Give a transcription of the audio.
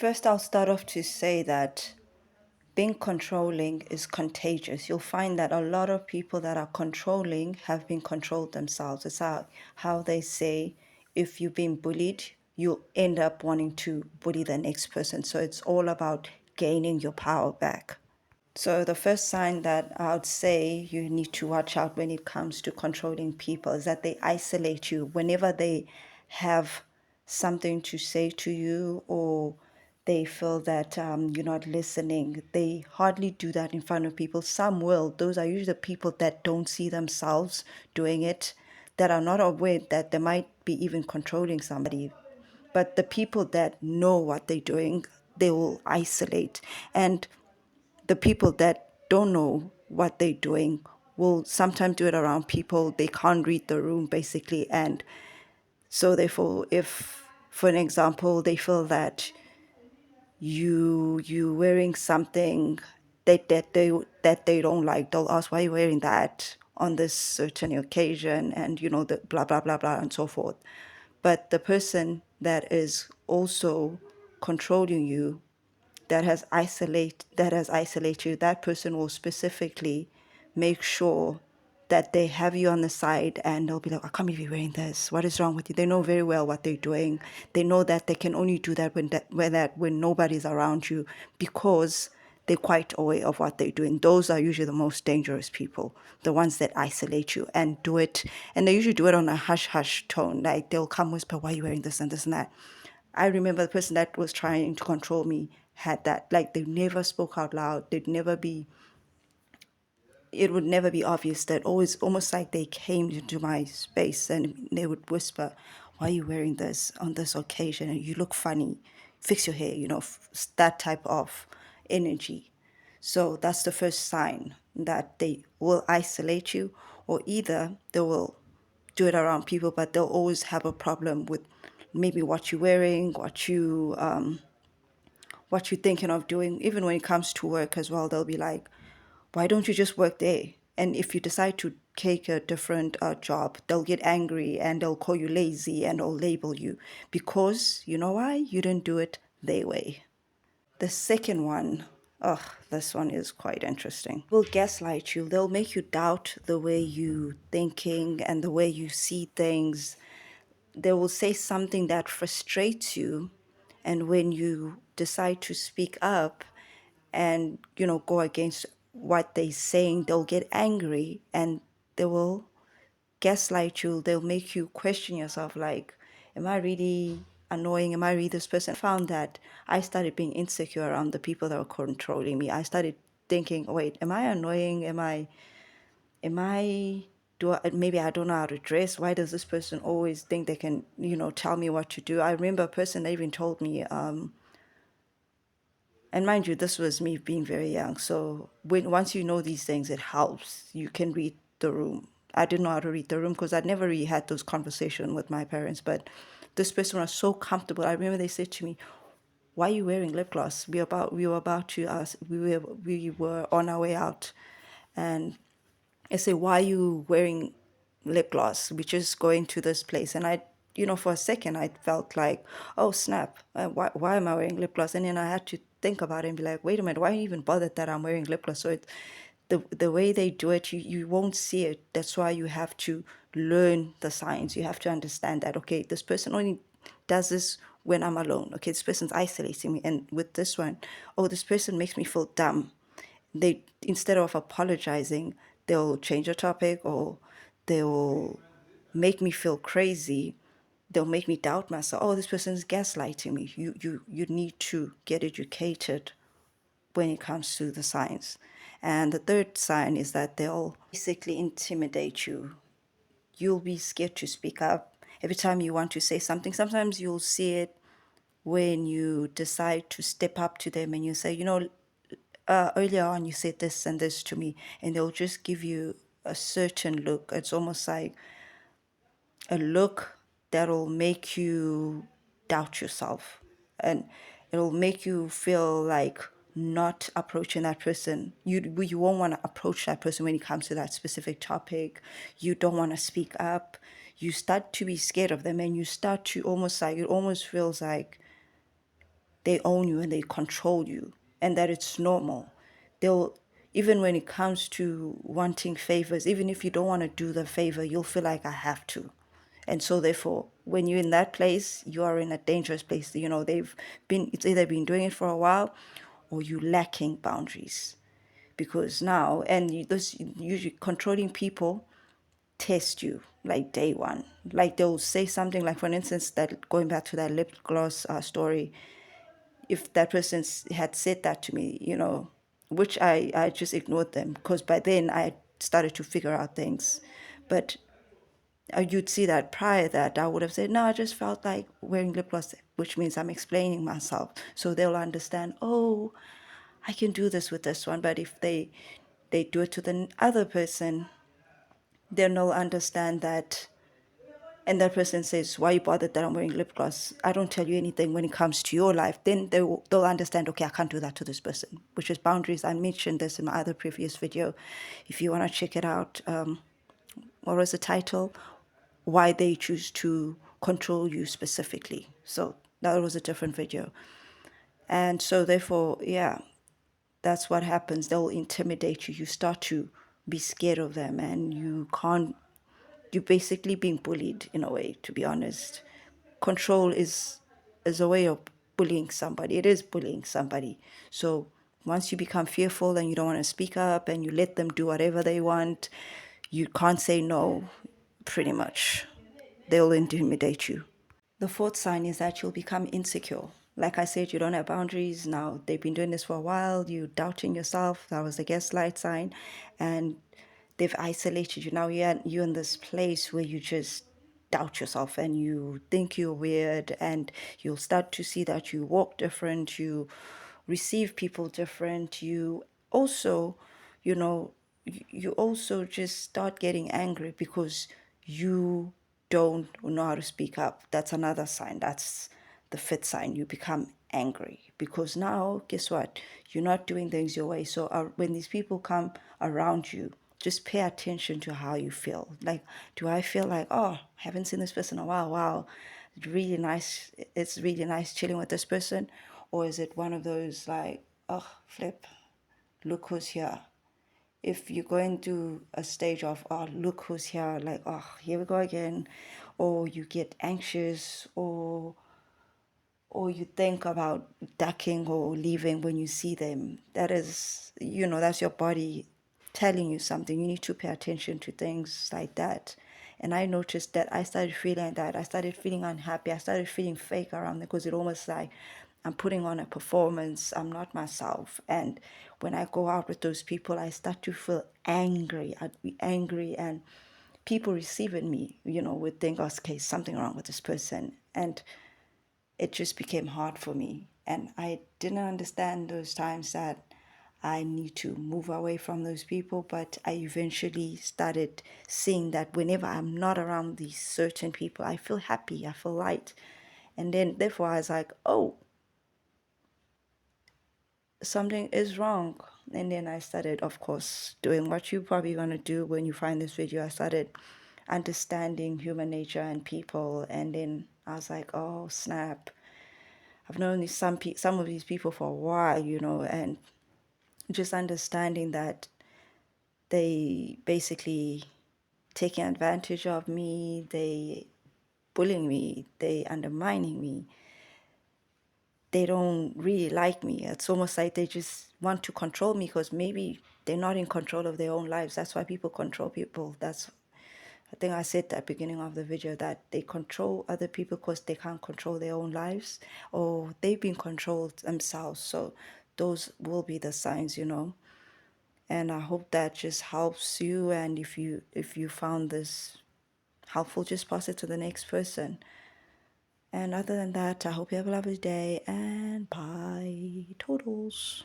First, I'll start off to say that being controlling is contagious. You'll find that a lot of people that are controlling have been controlled themselves. It's how they say if you've been bullied, you'll end up wanting to bully the next person. So it's all about gaining your power back. So the first sign that I would say you need to watch out when it comes to controlling people is that they isolate you whenever they have something to say to you, or they feel that you're not listening. They hardly do that in front of people. Some will. Those are usually the people that don't see themselves doing it, that are not aware that they might be even controlling somebody. But the people that know what they're doing, they will isolate. And the people that don't know what they're doing will sometimes do it around people they can't read the room, basically. And so therefore, if for an example they feel that you wearing something that they don't like, they'll ask, why are you wearing that on this certain occasion, and the blah blah blah blah and so forth. But the person that is also controlling you, that has isolated you, that person will specifically make sure that they have you on the side, and they'll be like, I can't believe you're wearing this. What is wrong with you? They know very well what they're doing. They know that they can only do that when nobody's around you, because they're quite aware of what they're doing. Those are usually the most dangerous people, the ones that isolate you and do it. And they usually do it on a hush hush tone. Like they'll come whisper, why are you wearing this and this and that? I remember the person that was trying to control me had that. Like they never spoke out loud. It would never be obvious. That always, almost like they came into my space and they would whisper, why are you wearing this on this occasion? You look funny. Fix your hair, that type of energy. So that's the first sign that they will isolate you, or either they will do it around people, but they'll always have a problem with maybe what you're wearing, what you're thinking of doing. Even when it comes to work as well, they'll be like, why don't you just work there? And if you decide to take a different job, they'll get angry and they'll call you lazy and they'll label you, because you know why? You didn't do it their way. The second one, oh, this one is quite interesting. Will gaslight you. They'll make you doubt the way you thinking and the way you see things. They will say something that frustrates you, and when you decide to speak up and go against what they're saying, they'll get angry and they will gaslight you. They'll make you question yourself, like, am I really annoying? Am I really this person? Found that I started being insecure around the people that were controlling me. I started thinking, wait, am I annoying? Am I do I, maybe I don't know how to dress? Why does this person always think they can, tell me what to do? I remember a person that even told me, and mind you, this was me being very young. So once you know these things, it helps. You can read the room. I didn't know how to read the room because I'd never really had those conversations with my parents. But this person was so comfortable. I remember they said to me, "Why are you wearing lip gloss? We were about to we were on our way out," and I say, why are you wearing lip gloss? We're just going to this place. And for a second, I felt like, oh, snap. Why am I wearing lip gloss? And then I had to think about it and be like, wait a minute, why are you even bothered that I'm wearing lip gloss? So the way they do it, you won't see it. That's why you have to learn the signs. You have to understand that, okay, this person only does this when I'm alone. Okay, this person's isolating me. And with this one, oh, this person makes me feel dumb. They, instead of apologizing, they'll change the topic, or they'll make me feel crazy. They'll make me doubt myself. Oh, this person is gaslighting me. You need to get educated when it comes to the signs. And the third sign is that they'll basically intimidate you. You'll be scared to speak up every time you want to say something. Sometimes you'll see it when you decide to step up to them and you say, earlier on you said this and this to me, and they'll just give you a certain look. It's almost like a look that'll make you doubt yourself, and it'll make you feel like not approaching that person. You won't want to approach that person when it comes to that specific topic. You don't want to speak up. You start to be scared of them, and you start to almost, like, it almost feels like they own you and they control you, and that it's normal. They'll, even when it comes to wanting favors, even if you don't want to do the favor, you'll feel like I have to. And so therefore, when you're in that place, you are in a dangerous place. You know, it's either been doing it for a while or you lacking boundaries. Because now, and this usually controlling people test you like day one. Like they'll say something like, for instance, that going back to that lip gloss story, if that person had said that to me, you know, which I just ignored them because by then I started to figure out things. But you'd see that prior that I would have said, no, I just felt like wearing lip gloss, which means I'm explaining myself. So they'll understand, oh, I can do this with this one. But if they do it to the other person, then they'll understand that. And that person says, why are you bothered that I'm wearing lip gloss? I don't tell you anything when it comes to your life. Then they'll understand, okay, I can't do that to this person, which is boundaries. I mentioned this in my other previous video. If you want to check it out, what was the title? Why they choose to control you specifically. So that was a different video. And so therefore, yeah, that's what happens. They'll intimidate you. You start to be scared of them and you're basically being bullied in a way, to be honest. Control is a way of bullying somebody. It is bullying somebody. So once you become fearful and you don't want to speak up and you let them do whatever they want, you can't say no, pretty much. They'll intimidate you. The fourth sign is that you'll become insecure. Like I said, you don't have boundaries. Now, they've been doing this for a while. You're doubting yourself. That was the gaslight sign. And they've isolated you. Now you're in this place where you just doubt yourself and you think you're weird, and you'll start to see that you walk different, you receive people different. You also, you know, you also just start getting angry because you don't know how to speak up. That's another sign. That's the fifth sign. You become angry because now, guess what? You're not doing things your way. So when these people come around you, just pay attention to how you feel. Like, do I feel like, oh, haven't seen this person in a while? Wow, it's really nice. It's really nice chilling with this person. Or is it one of those like, oh, flip, look who's here? If you're going through a stage of, oh, look who's here, like, oh, here we go again, or you get anxious, or you think about ducking or leaving when you see them, that is, that's your body telling you something. You need to pay attention to things like that. And I noticed that I started feeling that. I started feeling unhappy. I started feeling fake around them because it almost like I'm putting on a performance. I'm not myself. And when I go out with those people, I start to feel angry. I'd be angry, and people receiving me, would think, oh, okay, something wrong with this person. And it just became hard for me. And I didn't understand those times that I need to move away from those people. But I eventually started seeing that whenever I'm not around these certain people, I feel happy, I feel light. And then, therefore, I was like, oh, something is wrong. And then I started, of course, doing what you probably want to do when you find this video. I started understanding human nature and people. And then I was like, oh, snap. I've known some of these people for a while, and just understanding that they basically taking advantage of me, they bullying me, they undermining me. They don't really like me. It's almost like they just want to control me because maybe they're not in control of their own lives. That's why people control people. I think I said at the beginning of the video that they control other people because they can't control their own lives, or they've been controlled themselves. So those will be the signs. And I hope that just helps you. And if you found this helpful, just pass it to the next person. And other than that, I hope you have a lovely day, and bye, totals.